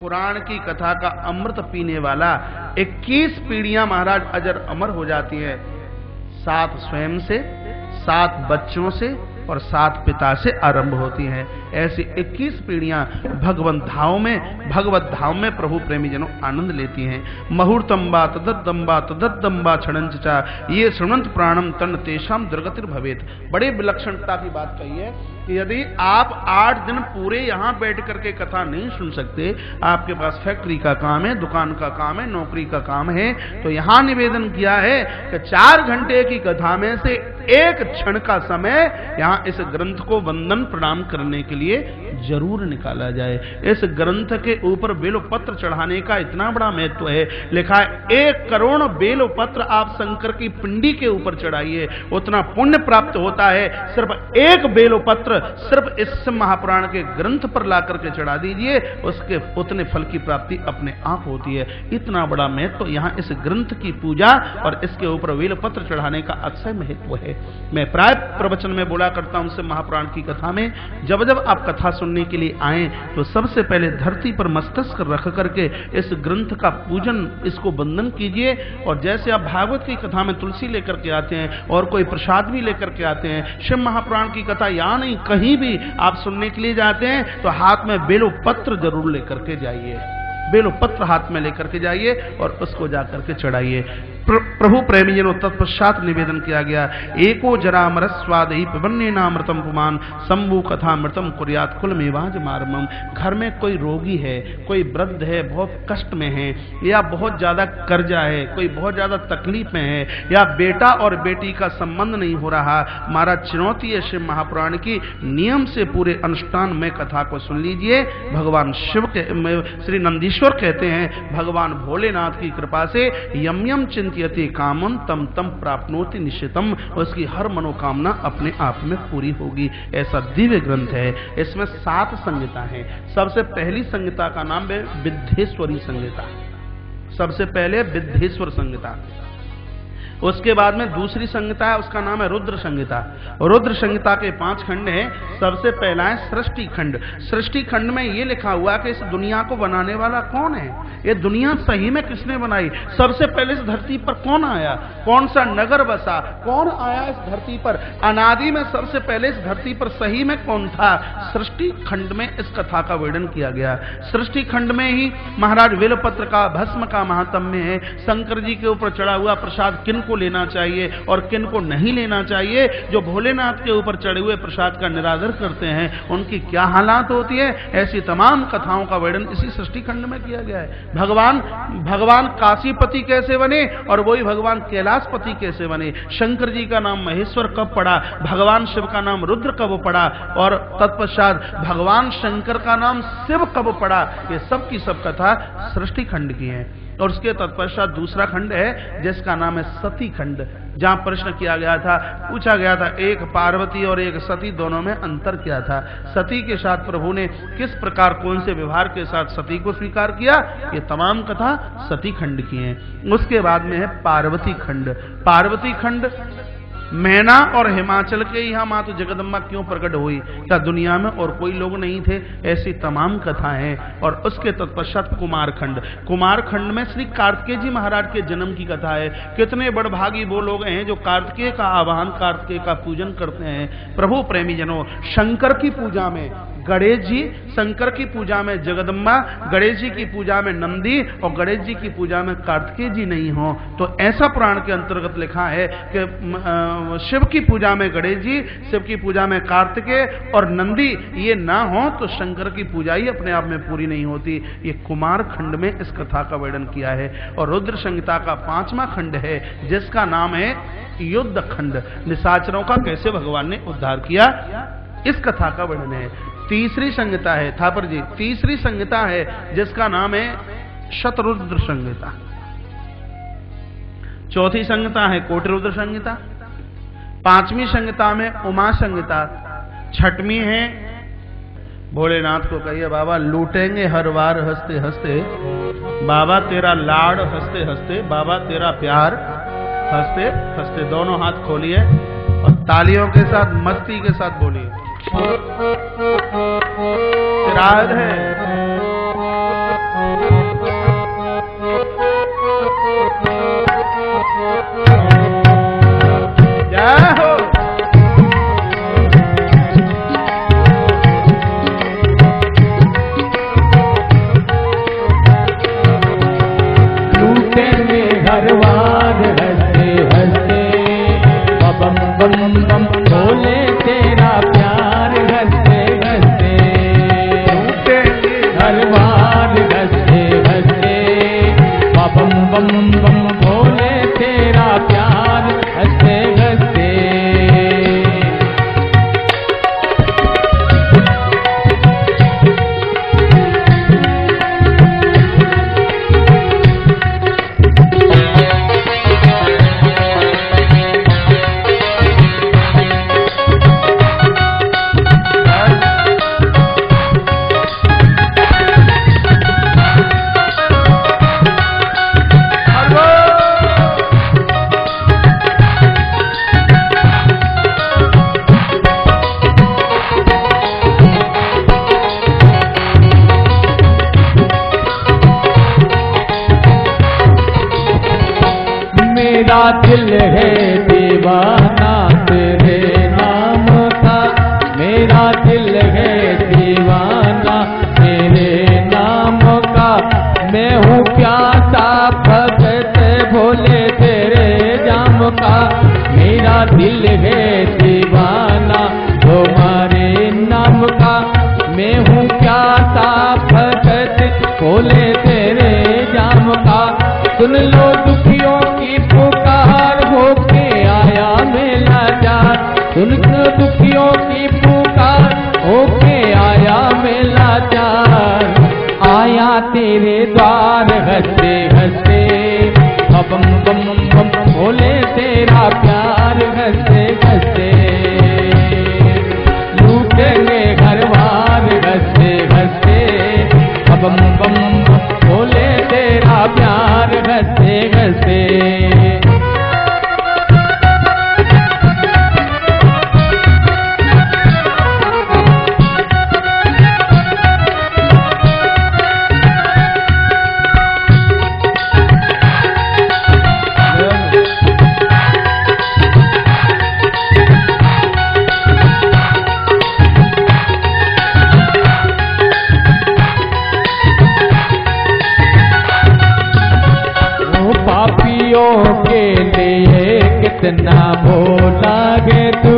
पुराण की कथा का अमृत पीने वाला 21 पीढ़ियां महाराज अजर अमर हो जाती हैं। 7 स्वयं से, 7 बच्चों से और 7 पिता से आरंभ होती हैं। ऐसी 21 पीढ़ियां भगवत धाम में प्रभु प्रेमी जनों आनंद लेती हैं। मुहूर्तम्बा तदद्दम्बा क्षणंचा ये श्रृणंत प्राणम तन तेषाम दुर्गतिर भवेत। बड़े विलक्षणता की बात कही है कि यदि आप 8 दिन पूरे यहाँ बैठ करके कथा नहीं सुन सकते, आपके पास फैक्ट्री का काम है, दुकान का काम है, नौकरी का काम है, तो यहाँ निवेदन किया है कि 4 घंटे की कथा में से 1 क्षण का समय यहाँ इस ग्रंथ को वंदन प्रणाम करने के लिए जरूर निकाला जाए। इस ग्रंथ के ऊपर बेलपत्र चढ़ाने का इतना बड़ा महत्व है। लिखा है 1 करोड़ बेलपत्र आप शंकर की पिंडी के ऊपर चढ़ाइए, उतना पुण्य प्राप्त होता है। सिर्फ 1 बेलपत्र सिर्फ इस महापुराण के ग्रंथ पर ला करके चढ़ा दीजिए, उसके उतने फल की प्राप्ति अपने आप होती है। इतना बड़ा महत्व यहाँ इस ग्रंथ की पूजा और इसके ऊपर बेलपत्र चढ़ाने का अक्षय महत्व है। मैं प्राय प्रवचन में बोला करता हूं से महापुराण की कथा में, जब जब आप कथा सुनने के लिए आए तो सबसे पहले धरती पर मस्तक रख करके इस ग्रंथ का पूजन, इसको वंदन कीजिए। और जैसे आप भागवत की कथा में तुलसी लेकर के आते हैं और कोई प्रसाद भी लेकर के आते हैं, शिव महापुराण की कथा या नहीं कहीं भी आप सुनने के लिए जाते हैं तो हाथ में बेलपत्र जरूर लेकर के जाइए। बेलपत्र हाथ में लेकर के जाइए और उसको जाकर के चढ़ाइए। प्रभु प्रेमीजनों तत्पश्चात निवेदन किया गया, एको जरा मरस स्वाद ही पिबन्नेनामृतम पुमान शंभु कथा मृतम कुर्यात कुल मेवाज मारमम। घर में कोई रोगी है, कोई वृद्ध है, बहुत कष्ट में है, या बहुत ज्यादा कर्जा है, कोई बहुत ज्यादा तकलीफ में है, या बेटा और बेटी का संबंध नहीं हो रहा, महाराज चुनौती है शिव महापुराण की, नियम से पूरे अनुष्ठान में कथा को सुन लीजिए। भगवान शिव के श्री नंदीश्वर कहते हैं, भगवान भोलेनाथ की कृपा से यम यम चिंत्यति कामम तम तम प्राप्नोति निश्चितम, उसकी हर मनोकामना अपने आप में पूरी होगी। ऐसा दिव्य ग्रंथ है। इसमें 7 संहिता हैं। सबसे पहली संहिता का नाम है विद्धेश्वरी संहिता। सबसे पहले विद्धेश्वर संहिता, उसके बाद में दूसरी संहिता है, उसका नाम है रुद्र संहिता। रुद्र संहिता के 5 खंड हैं। सबसे पहला है सृष्टि खंड। सृष्टि खंड में ये लिखा हुआ कि इस दुनिया को बनाने वाला कौन है, ये दुनिया सही में किसने बनाई, सबसे पहले इस धरती पर कौन आया, कौन सा नगर बसा, कौन आया इस धरती पर, अनादि में सबसे पहले इस धरती पर सही में कौन था। सृष्टि खंड में इस कथा का वर्णन किया गया। सृष्टि खंड में ही महाराज बेलपत्र का, भस्म का महात्म्य है। शंकर जी के ऊपर चढ़ा हुआ प्रसाद किन को लेना चाहिए और किन को नहीं लेना चाहिए। जो भोलेनाथ के ऊपर चढ़े हुए प्रसाद का निरादर करते हैं उनकी क्या हालात होती है, ऐसी तमाम कथाओं का वर्णन इसी सृष्टि खंड में किया गया है। भगवान काशीपति कैसे बने और वही भगवान कैलाशपति कैसे बने, शंकर जी का नाम महेश्वर कब पड़ा, भगवान शिव का नाम रुद्र कब पड़ा, और तत्पश्चात भगवान शंकर का नाम शिव कब पड़ा, ये सब की सब कथा सृष्टि खंड की है। और उसके तत्पश्चात दूसरा खंड है जिसका नाम है सती खंड, जहां प्रश्न किया गया था, पूछा गया था एक पार्वती और एक सती, दोनों में अंतर क्या था। सती के साथ प्रभु ने किस प्रकार कौन से व्यवहार के साथ सती को स्वीकार किया, ये तमाम कथा सती खंड की है। उसके बाद में है पार्वती खंड। पार्वती खंड मैना और हिमाचल के यहाँ माता जगदम्बा क्यों प्रकट हुई, क्या दुनिया में और कोई लोग नहीं थे, ऐसी तमाम कथाएं। और उसके तत्पश्चात कुमारखंड। कुमारखंड में श्री कार्तिकेय जी महाराज के जन्म की कथा है। कितने बड़भागी वो लोग हैं जो कार्तिकेय का आवाहन, कार्तिकेय का पूजन करते हैं। प्रभु प्रेमी जनों, शंकर की पूजा में गणेश जी, शंकर की पूजा में जगदम्बा, गणेश जी की पूजा में नंदी और गणेश जी की पूजा में कार्तिकेय जी नहीं हो, तो ऐसा पुराण के अंतर्गत लिखा है कि शिव की पूजा में गणेश जी, शिव की पूजा में कार्तिकेय और नंदी ये ना हो तो शंकर की पूजा ही अपने आप में पूरी नहीं होती। ये कुमार खंड में इस कथा का वर्णन किया है। और रुद्र संहिता का 5वां खंड है जिसका नाम है युद्ध खंड। निशाचरों का कैसे भगवान ने उद्धार किया, इस कथा का वर्णन है। तीसरी संहिता है थापर जी, तीसरी संहिता है जिसका नाम है शतरुद्र संहिता। चौथी संहिता है कोटिरुद्र संहिता। 5वीं संहिता में उमा संहिता। 6वीं है भोलेनाथ को कहिए बाबा लूटेंगे हर बार हंसते हंसते, बाबा तेरा लाड़ हंसते हंसते, बाबा तेरा प्यार हंसते हंसते। दोनों हाथ खोलिए और तालियों के साथ मस्ती के साथ बोलिए। चिराग है प्यार हंसते हंसते, बम बम बम भोले तेरा प्यार हंसते हंसते। मेरा दिल है दीवाना तेरे नाम का, मेरा दिल है दीवाना तेरे नाम का, मैं हूँ प्यासा भगत भोले तेरे जाम का, मेरा दिल है दीवाना तुम्हारे नाम का, मैं हूँ प्यासा भगत भोले तेरे जाम का। सुन लो दुखियों की पुकार होके आया मेला जान, सुन लो दुखियों की पुकार होके आया मेला जान, आया तेरे द्वार हंसते हंसते, बम बम बम भोले तेरा प्यार हंसते हंसते, लूटेंगे घरवार हंसते हंसते, बम बम बम भोले तेरा प्यार हंसते हंसते। के लिए कितना भोला गे तू,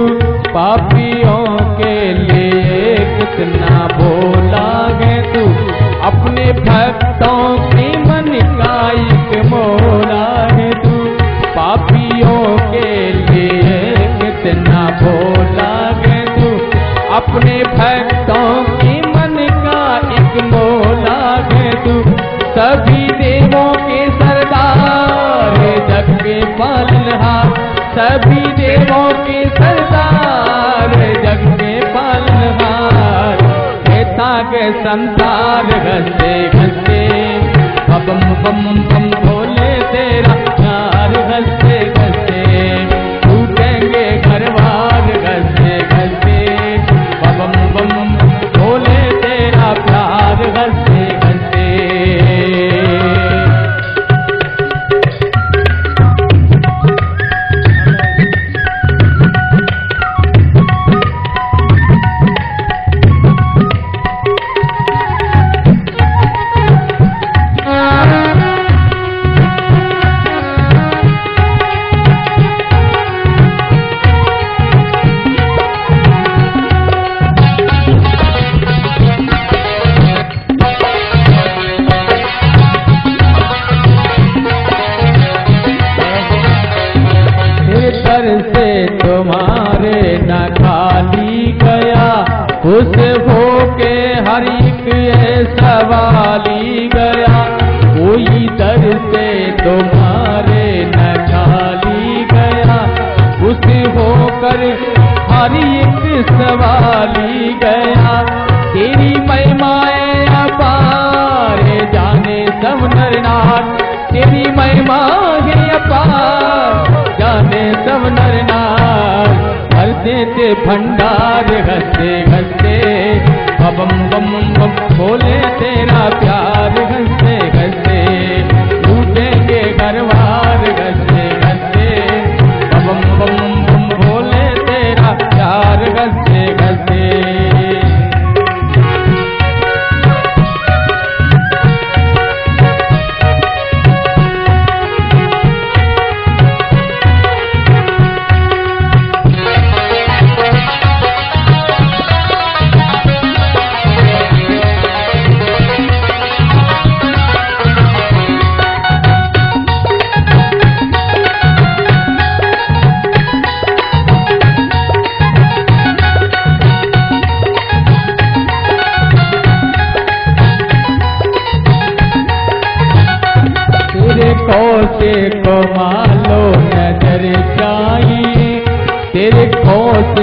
पापियों के लिए कितना भोला गे तू, अपने भक्तों की मन का एक मोला है तू, पापियों के लिए कितना भोला गे तू, अपने भक्तों की मन का एक मोला है तू, सभी देवों के सरदार जग के पालनहार, सभी देवों के सरदार जग के पालनहार, कहता के संसार हंसते हंसते, बम बम बम भोले तेरा प्यार हंसते हंसते, टूटेंगे घरवार हंसते हंसते, बम बम भोले तेरा प्यार हंसते हंसते। से तुम्हारे न खाली गया, खुश होके हर एक सवाली गया, कोई दर से तुम्हारे न खाली गया, खुश होकर हर एक सवाली गया, तेरी महिमाएं अपार जाने सब नर नार, तेरी महिमा है अपार जाने सब नर नार, भर देते भंडार हंसते हंसते, बम बम बम भोले तेरा प्यार हंसते हंसते, लूटेंगे घरवार हंसते हंसते, बम बम बम भोले तेरा प्यार हंसते हंसते।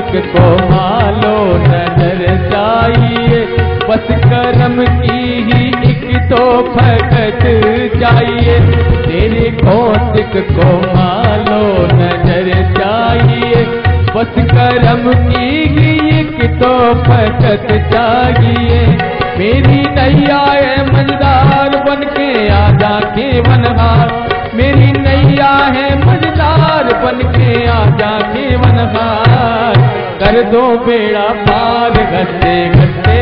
कौशिक को मालो नजर चाहिए, बस करम की ही एक तो भगत चाहिए। तेरे कौशिक को मालो नजर चाहिए, बस करम की ही एक तो भगत चाहिए। मेरी नैया है मझदार बन के आजा के वनहार, मेरी नैया है मझदार बन के आजा के वनहार। कर दो बेड़ा पार घसते घसते,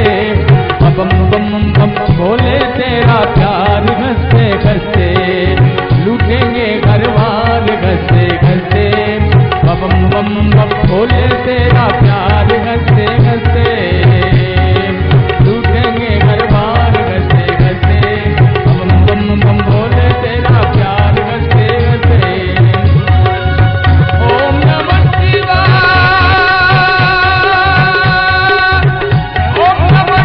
बम बम बम बोले तेरा प्यार घसते घसते, लूटेंगे घरवार घसते घसते, बम बम बम बोले तेरा प्यार घसते घसते, लूटेंगे घरवार घसते घसते, बम बम बम बोले तेरा प्यार घसते घसते। ओम नमः शिवाय, ओम नमः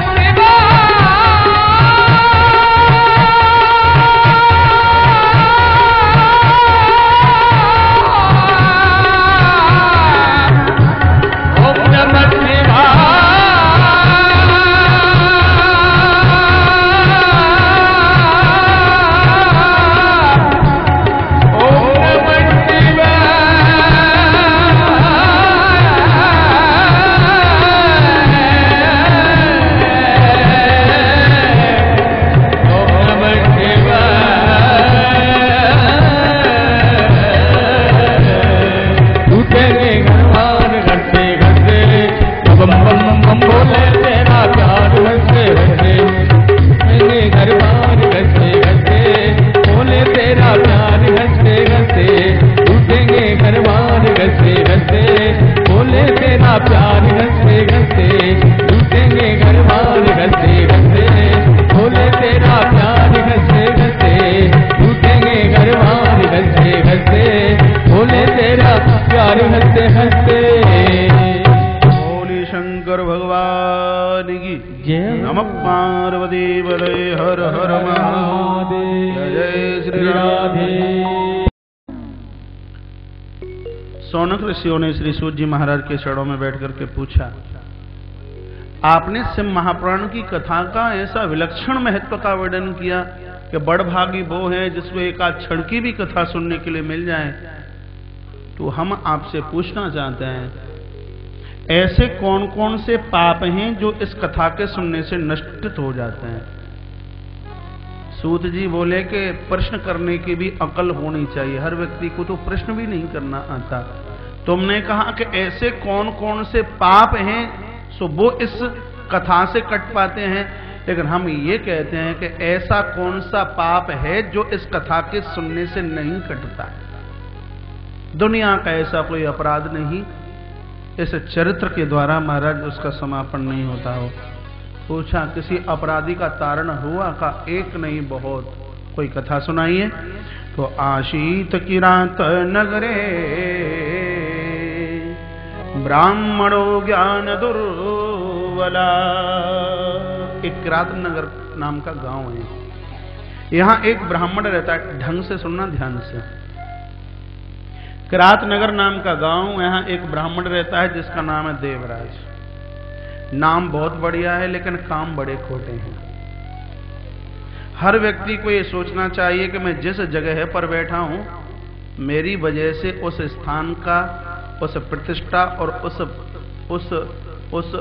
सौनक ऋषियों ने श्री सूत जी महाराज के चरणों में बैठ करके पूछा, आपने शिव महापुराण की कथा का ऐसा विलक्षण महत्व का वर्णन किया कि बड़भागी वो है जिसको एक आध क्षण की भी कथा सुनने के लिए मिल जाए। तो हम आपसे पूछना चाहते हैं, ऐसे कौन कौन से पाप हैं जो इस कथा के सुनने से नष्ट हो जाते हैं? सूत जी बोले कि प्रश्न करने की भी अकल होनी चाहिए, हर व्यक्ति को तो प्रश्न भी नहीं करना आता। तुमने कहा कि ऐसे कौन कौन से पाप हैं सो वो इस कथा से कट पाते हैं, लेकिन हम ये कहते हैं कि ऐसा कौन सा पाप है जो इस कथा के सुनने से नहीं कटता। दुनिया का ऐसा कोई अपराध नहीं इस चरित्र के द्वारा महाराज उसका समापन नहीं होता हो। पूछा, किसी अपराधी का तारण हुआ का? एक नहीं बहुत, कोई कथा सुनाइए। तो आशीत किरात नगरे ब्राह्मणो ज्ञान दुर्वला, एक किरात नगर नाम का गांव है। यहां एक ब्राह्मण रहता है, ढंग से सुनना ध्यान से। किरात नगर नाम का गांव, यहां एक ब्राह्मण रहता है जिसका नाम है देवराज। नाम बहुत बढ़िया है लेकिन काम बड़े खोटे हैं। हर व्यक्ति को यह सोचना चाहिए कि मैं जिस जगह पर बैठा हूं मेरी वजह से उस स्थान का, उस प्रतिष्ठा और उस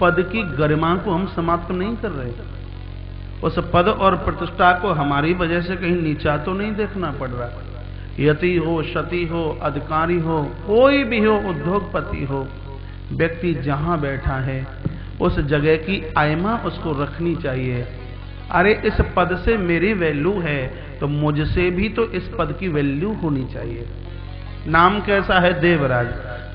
पद की गरिमा को हम समाप्त नहीं कर रहे। उस पद और प्रतिष्ठा को हमारी वजह से कहीं नीचा तो नहीं देखना पड़ रहा। यति हो, शती हो, अधिकारी हो, कोई भी हो, उद्योगपति हो, व्यक्ति जहां बैठा है उस जगह की आयमा उसको रखनी चाहिए। अरे इस पद से मेरी वैल्यू है तो मुझसे भी तो इस पद की वैल्यू होनी चाहिए। नाम कैसा है? देवराज।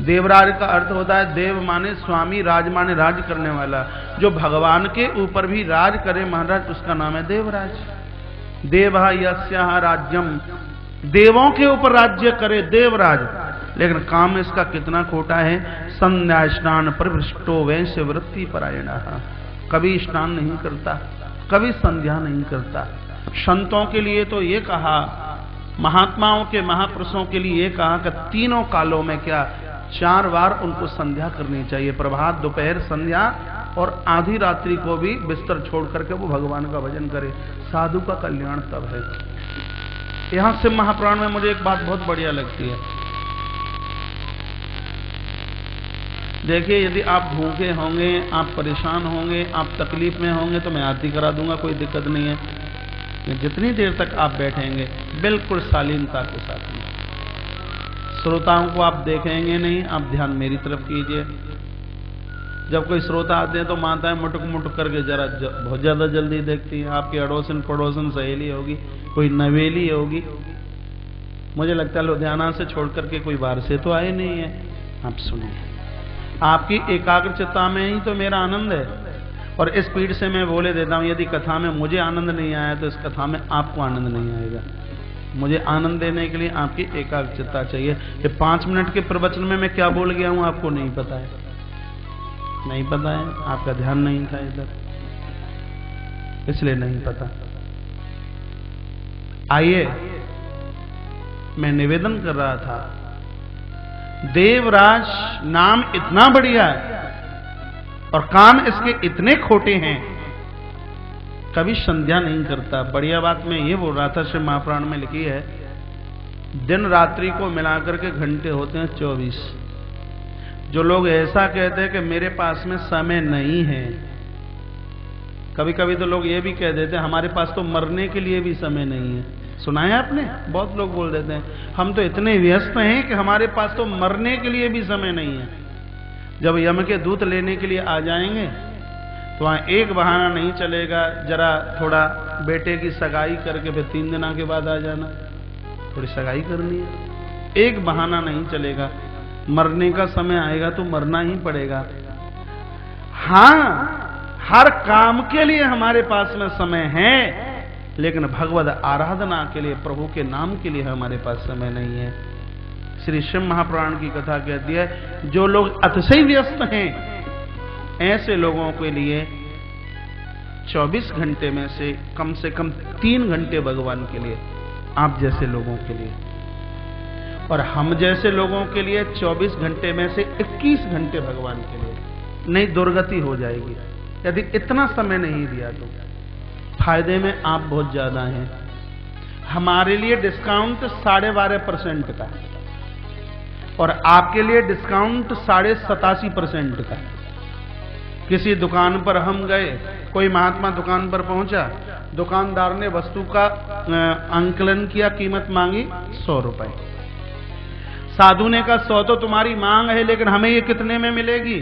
देवराज का अर्थ होता है देव माने स्वामी, राज माने राज करने वाला। जो भगवान के ऊपर भी राज करे महाराज उसका नाम है देवराज। देवः यस्याः राज्यम, देवों के ऊपर राज्य करे देवराज। लेकिन काम इसका कितना खोटा है। संध्या स्नान प्रविष्टो वैश्य वृत्ति परायण, कभी स्नान नहीं करता, कभी संध्या नहीं करता। संतों के लिए तो ये कहा, महात्माओं के, महापुरुषों के लिए ये कहा कि तीनों कालों में क्या 4 बार उनको संध्या करनी चाहिए, प्रभात, दोपहर, संध्या, और आधी रात्रि को भी बिस्तर छोड़ करके वो भगवान का भजन करे। साधु का कल्याण तब है। यहां से महापुराण में मुझे एक बात बहुत बढ़िया लगती है। देखिए, यदि आप भूखे होंगे, आप परेशान होंगे, आप तकलीफ में होंगे, तो मैं आरती करा दूंगा, कोई दिक्कत नहीं है। जितनी देर तक आप बैठेंगे बिल्कुल शालीनता के साथ में, श्रोताओं को आप देखेंगे नहीं, आप ध्यान मेरी तरफ कीजिए। जब कोई श्रोता आते हैं तो माताएं मुटुक मुटुक करके जरा बहुत ज्यादा जल्दी देखती हैं। आपकी अड़ोसन पड़ोसन सहेली होगी, कोई नवेली होगी, मुझे लगता है लुधियाना से छोड़ करके कोई बाहर से तो आए नहीं है। आप सुनिए, आपकी एकाग्रचित्ता में ही तो मेरा आनंद है। और इस पीठ से मैं बोले देता हूं, यदि कथा में मुझे आनंद नहीं आया तो इस कथा में आपको आनंद नहीं आएगा। मुझे आनंद देने के लिए आपकी एकाग्रचित्ता चाहिए। ये 5 मिनट के प्रवचन में मैं क्या बोल गया हूं आपको नहीं पता है, नहीं पता है, आपका ध्यान नहीं था इधर, इसलिए नहीं पता। आइए, मैं निवेदन कर रहा था, देवराज नाम इतना बढ़िया है और काम इसके इतने खोटे हैं, कभी संध्या नहीं करता। बढ़िया बात मैं ये बोल रहा था, श्री महापुराण में लिखी है, दिन रात्रि को मिलाकर के घंटे होते हैं 24। जो लोग ऐसा कहते हैं कि मेरे पास में समय नहीं है, कभी कभी तो लोग ये भी कह देते हैं हमारे पास तो मरने के लिए भी समय नहीं है। सुना है आपने? बहुत लोग बोल देते हैं हम तो इतने व्यस्त हैं कि हमारे पास तो मरने के लिए भी समय नहीं है। जब यम के दूत लेने के लिए आ जाएंगे तो वहां एक बहाना नहीं चलेगा, जरा थोड़ा बेटे की सगाई करके फिर 3 दिन के बाद आ जाना, थोड़ी सगाई करनी है। एक बहाना नहीं चलेगा, मरने का समय आएगा तो मरना ही पड़ेगा। हाँ, हर काम के लिए हमारे पास में समय है, लेकिन भगवद आराधना के लिए, प्रभु के नाम के लिए हमारे पास समय नहीं है। श्री शिव महापुराण की कथा कहती है, जो लोग अतिशय व्यस्त हैं ऐसे लोगों के लिए 24 घंटे में से कम 3 घंटे भगवान के लिए, आप जैसे लोगों के लिए, और हम जैसे लोगों के लिए 24 घंटे में से 21 घंटे भगवान के लिए। नहीं, दुर्गति हो जाएगी यदि इतना समय नहीं दिया तो। फायदे में आप बहुत ज्यादा हैं। हमारे लिए डिस्काउंट 12.5% का, और आपके लिए डिस्काउंट 87.5% का। किसी दुकान पर हम गए, कोई महात्मा दुकान पर पहुंचा, दुकानदार ने वस्तु का अंकलन किया, कीमत मांगी 100 रुपए। साधु ने कहा 100 तो तुम्हारी मांग है, लेकिन हमें ये कितने में मिलेगी?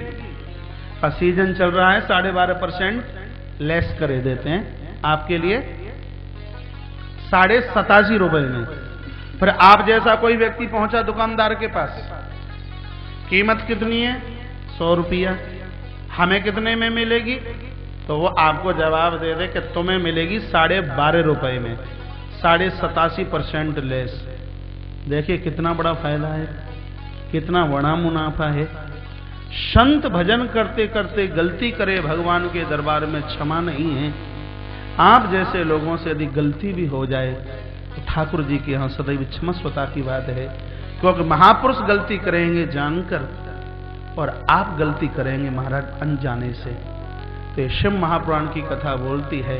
सीजन चल रहा है, 12.5% लेस कर देते हैं आपके लिए 87.5 रुपए में। फिर आप जैसा कोई व्यक्ति पहुंचा दुकानदार के पास, कीमत कितनी है? 100 रुपया, हमें कितने में मिलेगी? तो वो आपको जवाब दे दे कि तुम्हें मिलेगी 12.5 रुपए में, 87.5% लेस। देखिए कितना बड़ा फायदा है, कितना बड़ा मुनाफा है। संत भजन करते करते गलती करे, भगवान के दरबार में क्षमा नहीं है। आप जैसे लोगों से यदि गलती भी हो जाए तो ठाकुर जी के यहां सदैव क्षमस्वता की बात है, क्योंकि महापुरुष गलती करेंगे जानकर और आप गलती करेंगे महाराज अनजाने से। तो शिव महापुराण की कथा बोलती है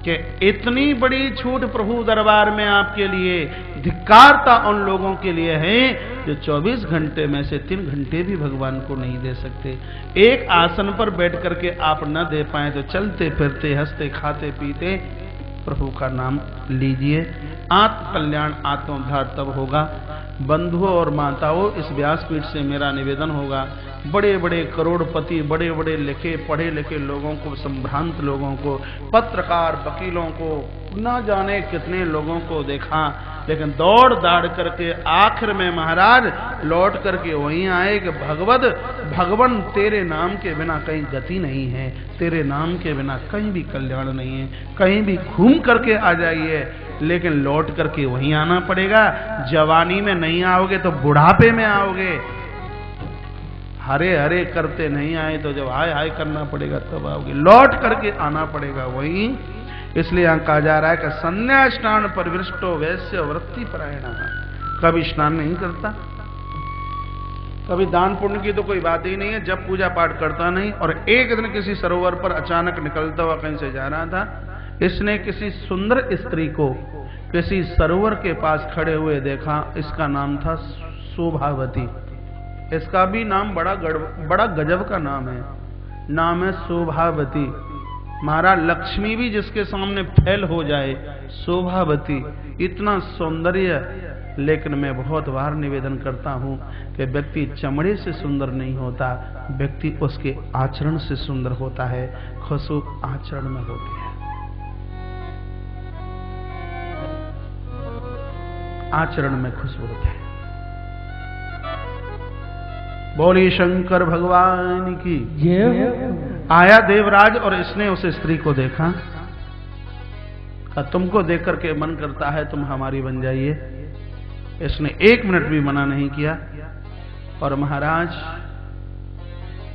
कि इतनी बड़ी छूट प्रभु दरबार में आपके लिए, धिक्कारता उन लोगों के लिए है जो 24 घंटे में से 3 घंटे भी भगवान को नहीं दे सकते। एक आसन पर बैठ करके आप न दे पाए तो चलते फिरते, हंसते खाते पीते प्रभु का नाम लीजिए। आत्म कल्याण, आत्मोद्धार तब होगा। बंधुओं और माताओं, इस व्यासपीठ से मेरा निवेदन होगा, बड़े बड़े करोड़पति, बड़े बड़े लिखे पढ़े लिखे लोगों को, संभ्रांत लोगों को, पत्रकार वकीलों को, न जाने कितने लोगों को देखा, लेकिन दौड़ दाड़ करके आखिर में महाराज लौट करके वहीं आए कि भगवन तेरे नाम के बिना कहीं गति नहीं है, तेरे नाम के बिना कहीं भी कल्याण नहीं है। कहीं भी घूम करके आ जाइए, लेकिन लौट करके वहीं आना पड़ेगा। जवानी में नहीं आओगे तो बुढ़ापे में आओगे। हरे हरे करते नहीं आए तो जब हाय हाय करना पड़ेगा तब आओगे, लौट करके आना पड़ेगा वहीं। इसलिए यहां कहा जा रहा है कि संध्या स्नान परिवृष्टो वैश्य वृत्ति परायण, कभी स्नान नहीं करता, कभी दान पुण्य की तो कोई बात ही नहीं है, जब पूजा पाठ करता नहीं। और एक दिन किसी सरोवर पर अचानक निकलता हुआ कहीं से जा रहा था, इसने किसी सुंदर स्त्री को किसी सरोवर के पास खड़े हुए देखा। इसका नाम था शोभावती। इसका भी नाम बड़ा गजब का नाम है शोभावती। महाराज लक्ष्मी भी जिसके सामने फैल हो जाए, शोभावती, इतना सौंदर्य। लेकिन मैं बहुत बार निवेदन करता हूं कि व्यक्ति चमड़े से सुंदर नहीं होता, व्यक्ति उसके आचरण से सुंदर होता है। खुशबू आचरण में होती है, आचरण में खुशबू होती है। बोली शंकर भगवान की जय। आया देवराज और इसने उस स्त्री को देखा। तुमको देख करके मन करता है तुम हमारी बन जाइए। इसने 1 मिनट भी मना नहीं किया। और महाराज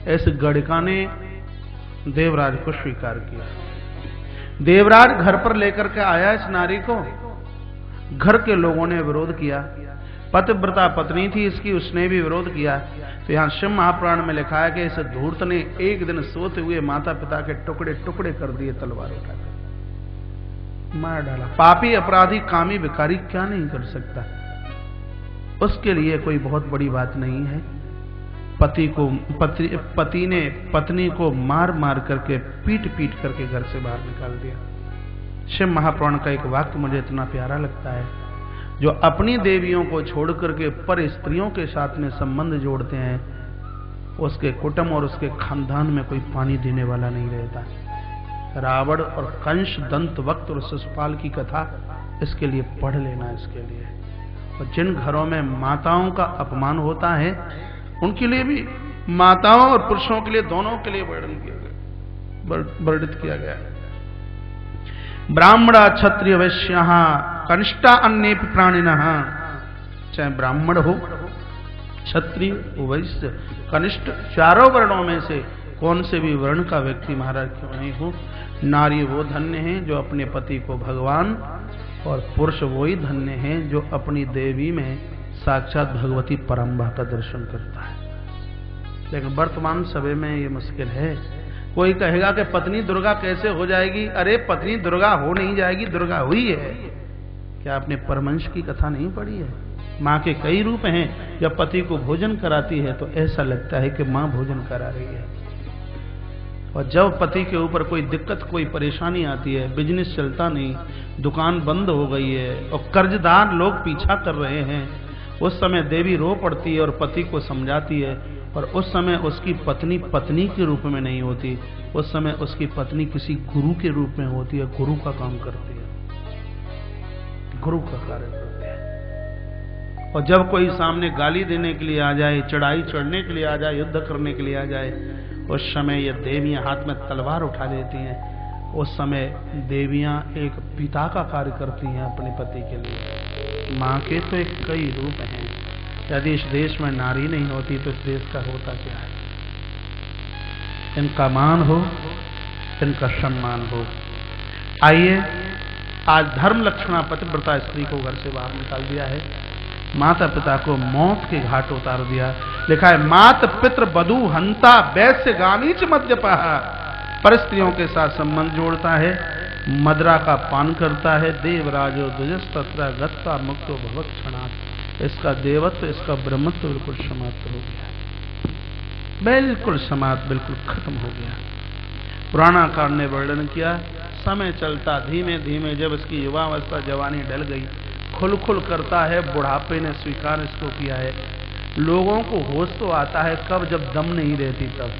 इस गड़का ने देवराज को स्वीकार किया। देवराज घर पर लेकर के आया इस नारी को। घर के लोगों ने विरोध किया। पतिव्रता पत्नी थी इसकी, उसने भी विरोध किया। तो यहां शिव महापुराण में लिखा है कि इस धूर्त ने एक दिन सोते हुए माता पिता के टुकड़े टुकड़े कर दिए, तलवार उठाकर मार डाला। पापी अपराधी कामी भिखारी क्या नहीं कर सकता, उसके लिए कोई बहुत बड़ी बात नहीं है। पति ने पत्नी को मार मार करके पीट पीट करके घर से बाहर निकाल दिया। शिव महापुराण का एक वाक्य मुझे इतना प्यारा लगता है, जो अपनी देवियों को छोड़ करके पर स्त्रियों के साथ में संबंध जोड़ते हैं, उसके कुटुंब और उसके खानदान में कोई पानी देने वाला नहीं रहता। रावण और कंस, दंत वक्त और शिशुपाल की कथा इसके लिए पढ़ लेना। इसके लिए और जिन घरों में माताओं का अपमान होता है, उनके लिए भी, माताओं और पुरुषों के लिए, दोनों के लिए वर्णित किया गया है। ब्राह्मण क्षत्रिय वैश्य कनिष्ठा अन्य प्राणिनः, चाहे ब्राह्मण हो, क्षत्रिय, वैश्य, कनिष्ठ, चारों वर्णों में से कौन से भी वर्ण का व्यक्ति महाराज क्यों नहीं हो, नारी वो धन्य है जो अपने पति को भगवान, और पुरुष वही धन्य है जो अपनी देवी में साक्षात भगवती परम्बा का दर्शन करता है। लेकिन वर्तमान समय में ये मुश्किल है। कोई कहेगा कि पत्नी दुर्गा कैसे हो जाएगी? अरे पत्नी दुर्गा हो नहीं जाएगी, दुर्गा हुई है। क्या आपने परमंश की कथा नहीं पढ़ी है? माँ के कई रूप हैं। जब पति को भोजन कराती है तो ऐसा लगता है कि माँ भोजन करा रही है। और जब पति के ऊपर कोई दिक्कत, कोई परेशानी आती है, बिजनेस चलता नहीं, दुकान बंद हो गई है और कर्जदार लोग पीछा कर रहे हैं, उस समय देवी रो पड़ती है और पति को समझाती है। और उस समय उसकी पत्नी पत्नी के रूप में नहीं होती, उस समय उसकी पत्नी किसी गुरु के रूप में होती है, गुरु का काम करती है, गुरु का कार्य करती है। और जब कोई सामने गाली देने के लिए आ जाए, चढ़ाई चढ़ने के लिए आ जाए, युद्ध करने के लिए आ जाए, उस समय ये देवियां हाथ में तलवार उठा लेती हैं। उस समय देवियां एक पिता का कार्य करती हैं अपने पति के लिए। माँ के तो एक कई रूप हैं। यदि इस देश में नारी नहीं होती तो इस देश का होता क्या है? इनका मान हो, इनका सम्मान हो। आइए, आज धर्म लक्षणा पतिव्रता स्त्री को घर से बाहर निकाल दिया है, माता पिता को मौत के घाट उतार दिया। लिखा है मात पितृ बधू हंता वैश्य गामी च मद्यपः, पर स्त्रियों के साथ संबंध जोड़ता है, मदरा का पान करता है। देवराजो द्विजस्तत्र गत्वा मुक्तो भवत् क्षणात्। इसका देवत्व, इसका ब्रह्मत्व बिल्कुल समाप्त हो गया, बिल्कुल समाप्त, बिल्कुल खत्म हो गया। पुराणाकार ने वर्णन किया, समय चलता धीमे धीमे जब इसकी युवावस्था जवानी ढल गई, खुल खुल करता है, बुढ़ापे ने स्वीकार इसको किया है। लोगों को होश तो आता है कब? जब दम नहीं रहती, तब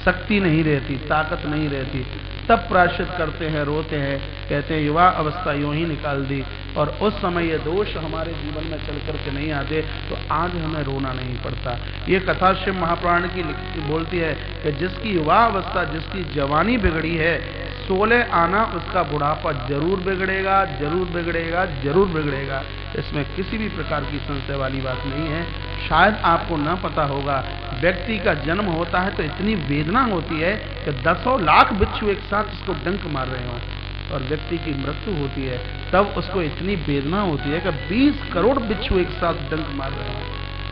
शक्ति नहीं रहती, ताकत नहीं रहती, तब प्रायश्चित करते हैं, रोते हैं, कहते हैं युवा अवस्था यूं ही निकाल दी। और उस समय ये दोष हमारे जीवन में चल करके नहीं आते तो आज हमें रोना नहीं पड़ता। ये कथा शिव महापुराण की बोलती है कि जिसकी युवा अवस्था, जिसकी जवानी बिगड़ी है, 16 आना उसका बुढ़ापा जरूर बिगड़ेगा, जरूर बिगड़ेगा, जरूर बिगड़ेगा। इसमें किसी भी प्रकार की संशय वाली बात नहीं है। शायद आपको न पता होगा, व्यक्ति का जन्म होता है तो इतनी वेदना होती है कि 10 लाख बिच्छू एक साथ उसको डंक मार रहे हों, और व्यक्ति की मृत्यु होती है तब उसको इतनी वेदना होती है कि 20 करोड़ बिच्छू एक साथ डंक मार रहे हों।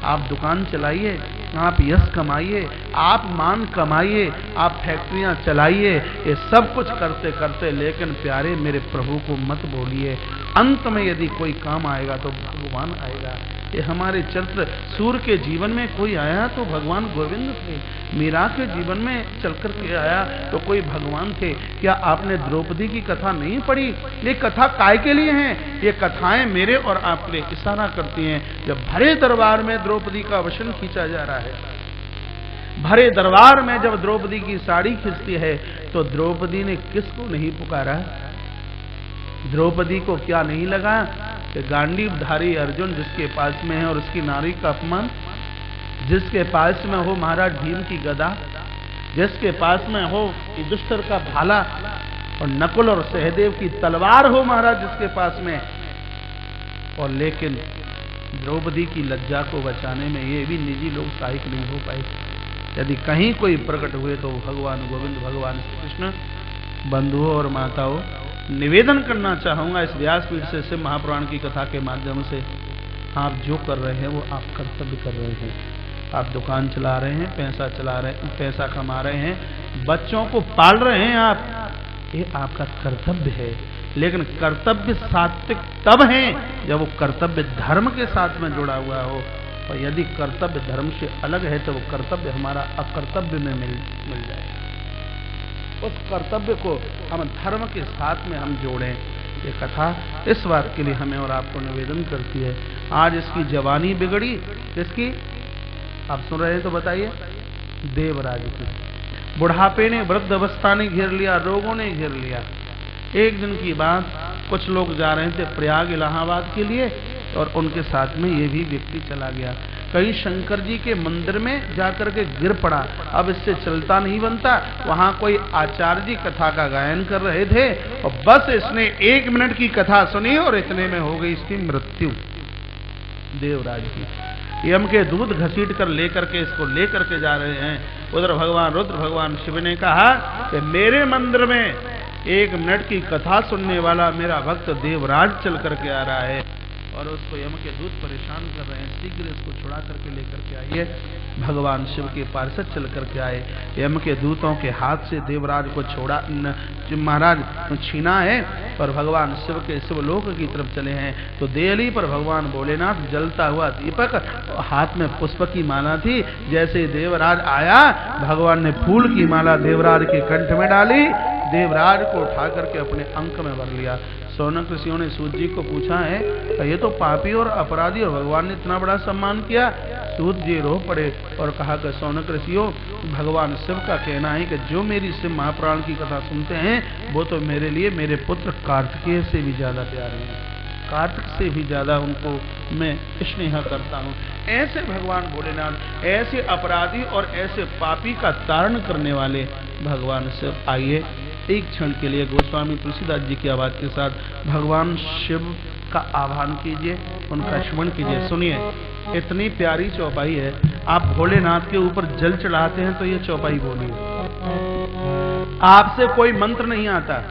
आप दुकान चलाइए, आप यश कमाइए, आप मान कमाइए, आप फैक्ट्रियां चलाइए, ये सब कुछ करते करते, लेकिन प्यारे मेरे प्रभु को मत बोलिए। अंत में यदि कोई काम आएगा तो भगवान आएगा। ये हमारे चरित्र सूर्य के जीवन में कोई आया तो भगवान गोविंद थे, मीरा के जीवन में चलकर के आया तो कोई भगवान थे। क्या आपने द्रौपदी की कथा नहीं पढ़ी? ये कथा काय के लिए है? ये कथाएं मेरे और आपके लिए इशारा करती हैं। जब भरे दरबार में द्रौपदी का वशन खींचा जा रहा है, भरे दरबार में जब द्रौपदी की साड़ी खींचती है, तो द्रौपदी ने किसको नहीं पुकारा? द्रौपदी को क्या नहीं लगा कि गांडीवधारी अर्जुन जिसके पास में है और उसकी नारी का अपमान, जिसके पास में हो महाराज भीम की गदा, जिसके पास में हो युधिष्ठिर का भाला और नकुल और सहदेव की तलवार हो महाराज जिसके पास में, और लेकिन द्रौपदी की लज्जा को बचाने में ये भी निजी लोग सहायक नहीं हो पाए। यदि कहीं कोई प्रकट हुए तो भगवान गोविंद, भगवान श्री कृष्ण। बंधुओं और माताओं, निवेदन करना चाहूंगा इस व्यासपीठ से शिव महापुराण की कथा के माध्यम से, आप जो कर रहे हैं वो आप कर्तव्य कर रहे हैं। आप दुकान चला रहे हैं, पैसा चला रहे हैं, पैसा कमा रहे हैं, बच्चों को पाल रहे हैं आप, ये आपका कर्तव्य है। लेकिन कर्तव्य सात्विक तब है जब वो कर्तव्य धर्म के साथ में जुड़ा हुआ हो, और यदि कर्तव्य धर्म से अलग है तो वो कर्तव्य हमारा अकर्तव्य में मिल जाए। उस कर्तव्य को हम धर्म के साथ में हम जोड़ें। ये कथा इस बात के लिए हमें और आपको निवेदन करती है। आज इसकी जवानी बिगड़ी, इसकी आप सुन रहे हैं तो बताइए, देवराज की। बुढ़ापे ने, वृद्ध अवस्था ने घेर लिया, रोगों ने घेर लिया। एक दिन की बात, कुछ लोग जा रहे थे प्रयाग इलाहाबाद के लिए, और उनके साथ में ये भी व्यक्ति चला गया। कहीं शंकर जी के मंदिर में जाकर के गिर पड़ा। अब इससे चलता नहीं बनता। वहां कोई आचार्य जी कथा का गायन कर रहे थे, और बस इसने 1 मिनट की कथा सुनी और इतने में हो गई इसकी मृत्यु। देवराज की यम के दूध घसीट कर लेकर के इसको लेकर के जा रहे हैं। उधर भगवान रुद्र, भगवान शिव ने कहा कि मेरे मंदिर में 1 मिनट की कथा सुनने वाला मेरा भक्त देवराज चल करके आ रहा है, और उसको यम के दूत परेशान कर रहे हैं। शीघ्र इसको छुड़ा करके लेकर के आइए। भगवान शिव के पार्षद चल करके आए। यम के दूतों के हाथ से देवराज को छोड़ा, महाराज छीना है, और भगवान शिव के शिवलोक की तरफ चले हैं। तो देहली पर भगवान भोलेनाथ जलता हुआ दीपक, हाथ में पुष्प की माला थी। जैसे देवराज आया, भगवान ने फूल की माला देवराज के कंठ में डाली, देवराज को उठा करके अपने अंक में भर लिया। सौनक ऋषियों ने सूत जी को पूछा है, ये तो पापी और अपराधी, और भगवान ने इतना बड़ा सम्मान किया। सूत जी रो पड़े और कहा कि सौनक ऋषियों, भगवान शिव का कहना है कि जो मेरी शिव महापुराण की कथा सुनते हैं वो तो मेरे लिए मेरे पुत्र कार्तिकेय से भी ज्यादा प्यारे हैं, कार्तिक से भी ज्यादा उनको मैं स्नेह करता हूँ। ऐसे भगवान भोलेनाथ, ऐसे अपराधी और ऐसे पापी का तारण करने वाले भगवान शिव। आइए एक क्षण के लिए गोस्वामी तुलसीदास जी की आवाज के साथ भगवान शिव का आह्वान कीजिए, उनका स्मरण कीजिए। सुनिए, इतनी प्यारी चौपाई है। आप भोलेनाथ के ऊपर जल चढ़ाते हैं तो ये चौपाई बोलिए। आपसे कोई मंत्र नहीं आता।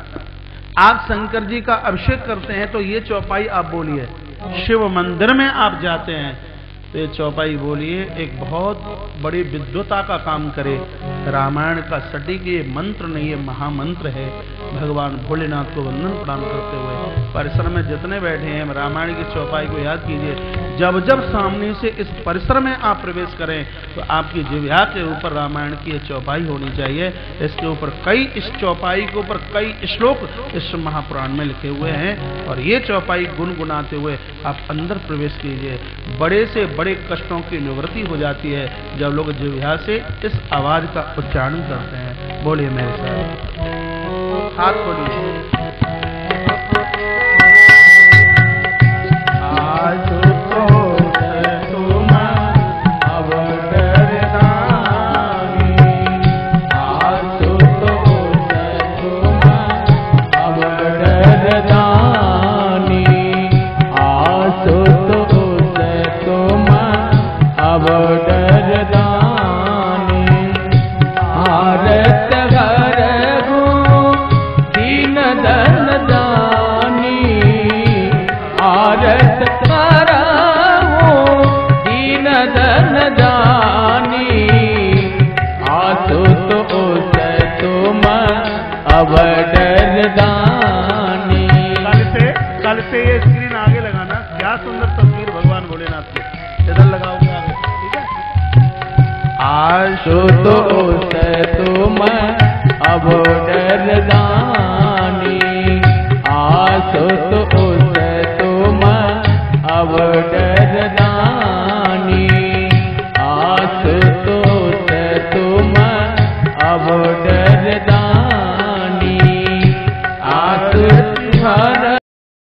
आप शंकर जी का अभिषेक करते हैं तो ये चौपाई आप बोलिए। शिव मंदिर में आप जाते हैं तो ये चौपाई बोलिए। एक बहुत बड़ी विद्वता का काम करे। रामायण का सटीक ये मंत्र नहीं, ये महामंत्र है। भगवान भोलेनाथ को वंदन प्रणाम करते हुए परिसर में जितने बैठे हैं, रामायण की चौपाई को याद कीजिए। जब जब सामने से इस परिसर में आप प्रवेश करें तो आपकी जिह्वा के ऊपर रामायण की चौपाई होनी चाहिए। इसके ऊपर कई, इस चौपाई के ऊपर कई श्लोक इस महापुराण में लिखे हुए हैं, और ये चौपाई गुनगुनाते हुए आप अंदर प्रवेश कीजिए। बड़े से बड़े कष्टों की निवृत्ति हो जाती है जब लोग जिह्वा से इस आवाज का उच्चारण करते हैं। बोलिए मेरे साथ, हाथ खोलिए। दीन कल से ये स्क्रीन आगे लगाना, क्या सुंदर तस्वीर भगवान भोलेनाथ की, इधर लगाओगे आगे, ठीक है। आशुतोष तुम अब डरदानी, आशुतोष